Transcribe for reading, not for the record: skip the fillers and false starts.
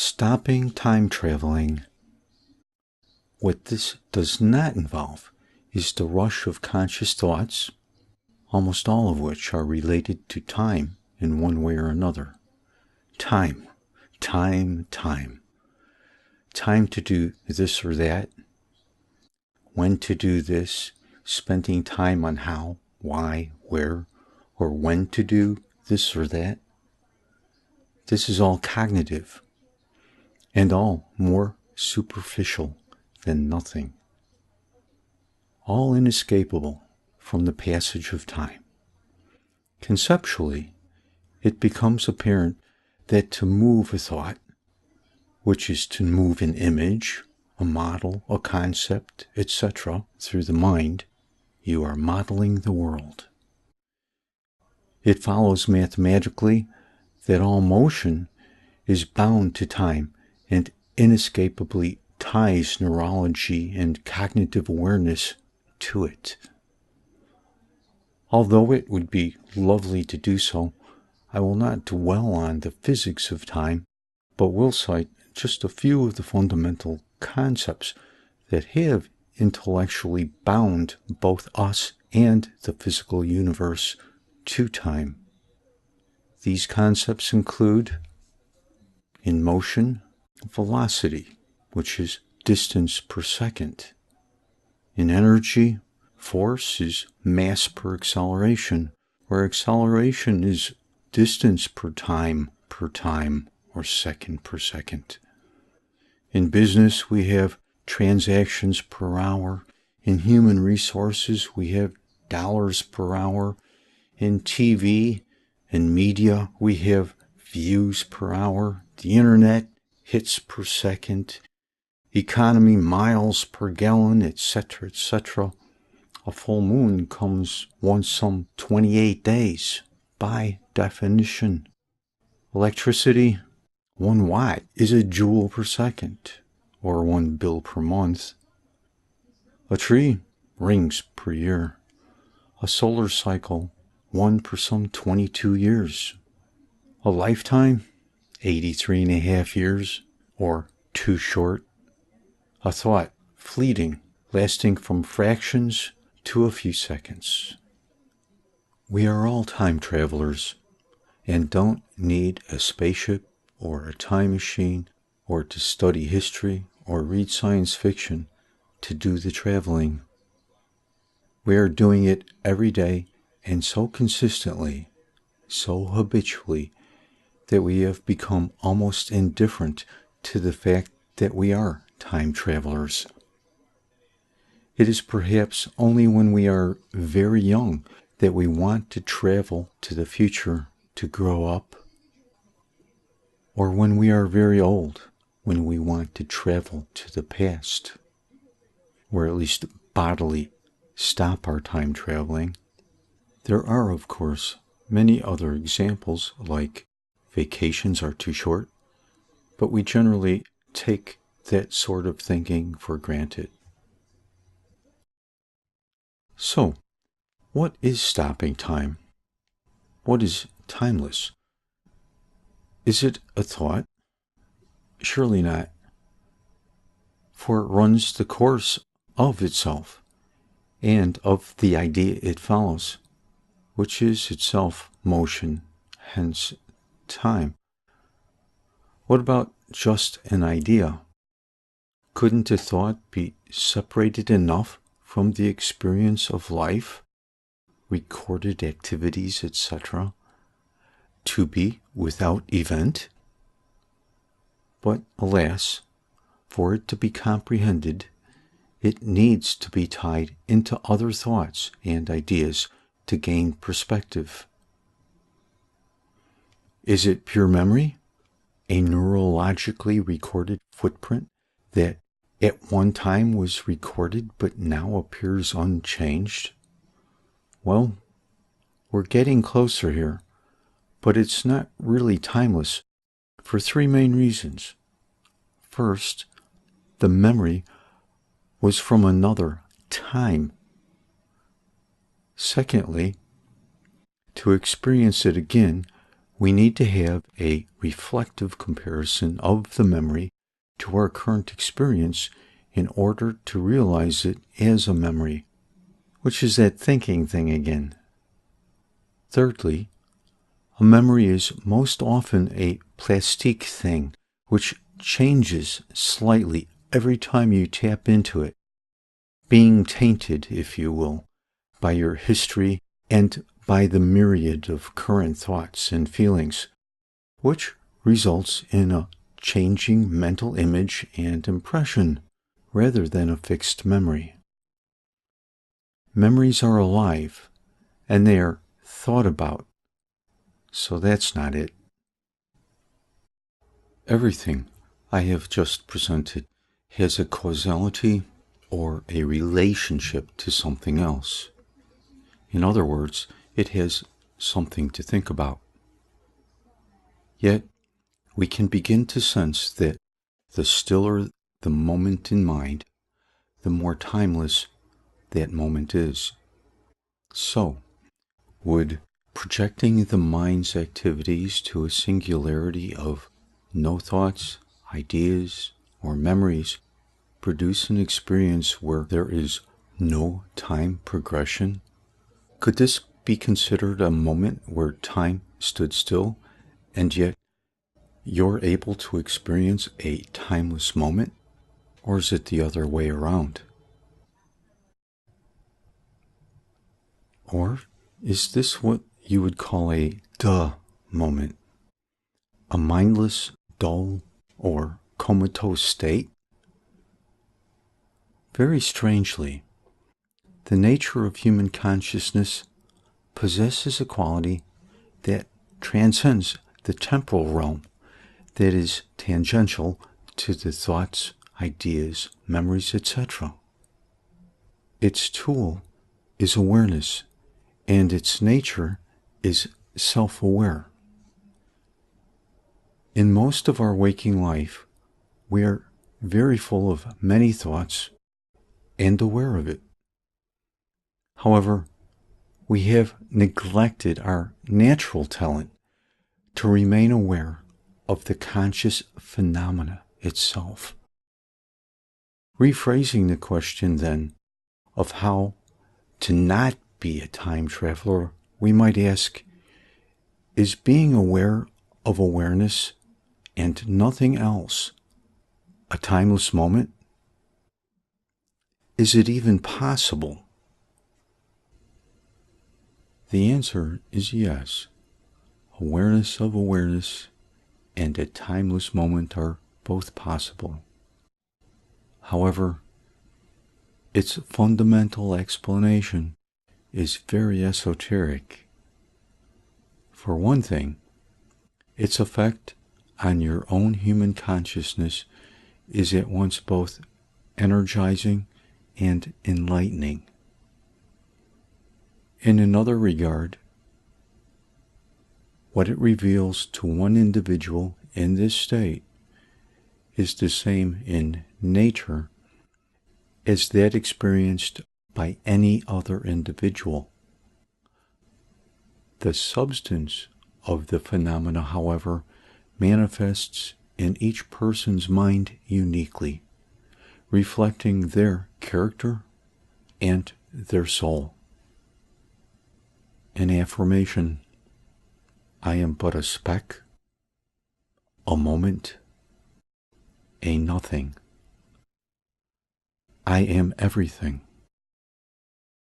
Stopping time traveling. What this does not involve is the rush of conscious thoughts, almost all of which are related to time in one way or another. Time, time, time. Time to do this or that, when to do this, spending time on how, why, where, or when to do this or that. This is all cognitive, and all more superficial than nothing. All inescapable from the passage of time. Conceptually, it becomes apparent that to move a thought, which is to move an image, a model, a concept, etc., through the mind, you are modeling the world. It follows mathematically that all motion is bound to time and inescapably ties neurology and cognitive awareness to it. Although it would be lovely to do so, I will not dwell on the physics of time, but will cite just a few of the fundamental concepts that have intellectually bound both us and the physical universe to time. These concepts include, in motion, velocity, which is distance per second. In energy, force is mass per acceleration, where acceleration is distance per time, or second per second. In business, we have transactions per hour. In human resources, we have dollars per hour. In TV and media, we have views per hour. The internet, hits per second. Economy, miles per gallon, etc., etc. A full moon comes once some 28 days, by definition. Electricity, 1 watt is a joule per second, or 1 bill per month. A tree, rings per year. A solar cycle, 1 per some 22 years. A lifetime, 83.5 years, or too short. A thought, fleeting, lasting from fractions to a few seconds. We are all time travelers, and don't need a spaceship or a time machine or to study history or read science fiction to do the traveling. We are doing it every day and so consistently, so habitually, that we have become almost indifferent to the fact that we are time travelers. It is perhaps only when we are very young that we want to travel to the future to grow up, or when we are very old, when we want to travel to the past, or at least bodily stop our time traveling. There are, of course, many other examples, like vacations are too short, but we generally take that sort of thinking for granted. So, what is stopping time? What is timeless? Is it a thought? Surely not, for it runs the course of itself and of the idea it follows, which is itself motion, hence time. What about just an idea? Couldn't a thought be separated enough from the experience of life, recorded activities, etc., to be without event? But alas, for it to be comprehended, it needs to be tied into other thoughts and ideas to gain perspective. Is it pure memory? A neurologically recorded footprint that at one time was recorded but now appears unchanged? Well, we're getting closer here, but it's not really timeless for 3 main reasons. First, the memory was from another time. Secondly, to experience it again we need to have a reflective comparison of the memory to our current experience in order to realize it as a memory, which is that thinking thing again. Thirdly, a memory is most often a plastique thing, which changes slightly every time you tap into it, being tainted, if you will, by your history and by the myriad of current thoughts and feelings, which results in a changing mental image and impression rather than a fixed memory. Memories are alive, and they are thought about, so that's not it. Everything I have just presented has a causality or a relationship to something else. In other words, it has something to think about. Yet, we can begin to sense that the stiller the moment in mind, the more timeless that moment is. So, would projecting the mind's activities to a singularity of no thoughts, ideas, or memories produce an experience where there is no time progression? Could this be considered a moment where time stood still, and yet you're able to experience a timeless moment? Or is it the other way around? Or is this what you would call a duh moment? A mindless, dull, or comatose state? Very strangely, the nature of human consciousness possesses a quality that transcends the temporal realm, that is tangential to the thoughts, ideas, memories, etc. Its tool is awareness, and its nature is self-aware. In most of our waking life, we are very full of many thoughts and aware of it. However, we have neglected our natural talent to remain aware of the conscious phenomena itself. Rephrasing the question, then, of how to not be a time traveler, we might ask, is being aware of awareness and nothing else a timeless moment? Is it even possible? The answer is yes. Awareness of awareness and a timeless moment are both possible. However, its fundamental explanation is very esoteric. For one thing, its effect on your own human consciousness is at once both energizing and enlightening. In another regard, what it reveals to one individual in this state is the same in nature as that experienced by any other individual. The substance of the phenomena, however, manifests in each person's mind uniquely, reflecting their character and their soul. An affirmation: I am but a speck, a moment, a nothing. I am everything.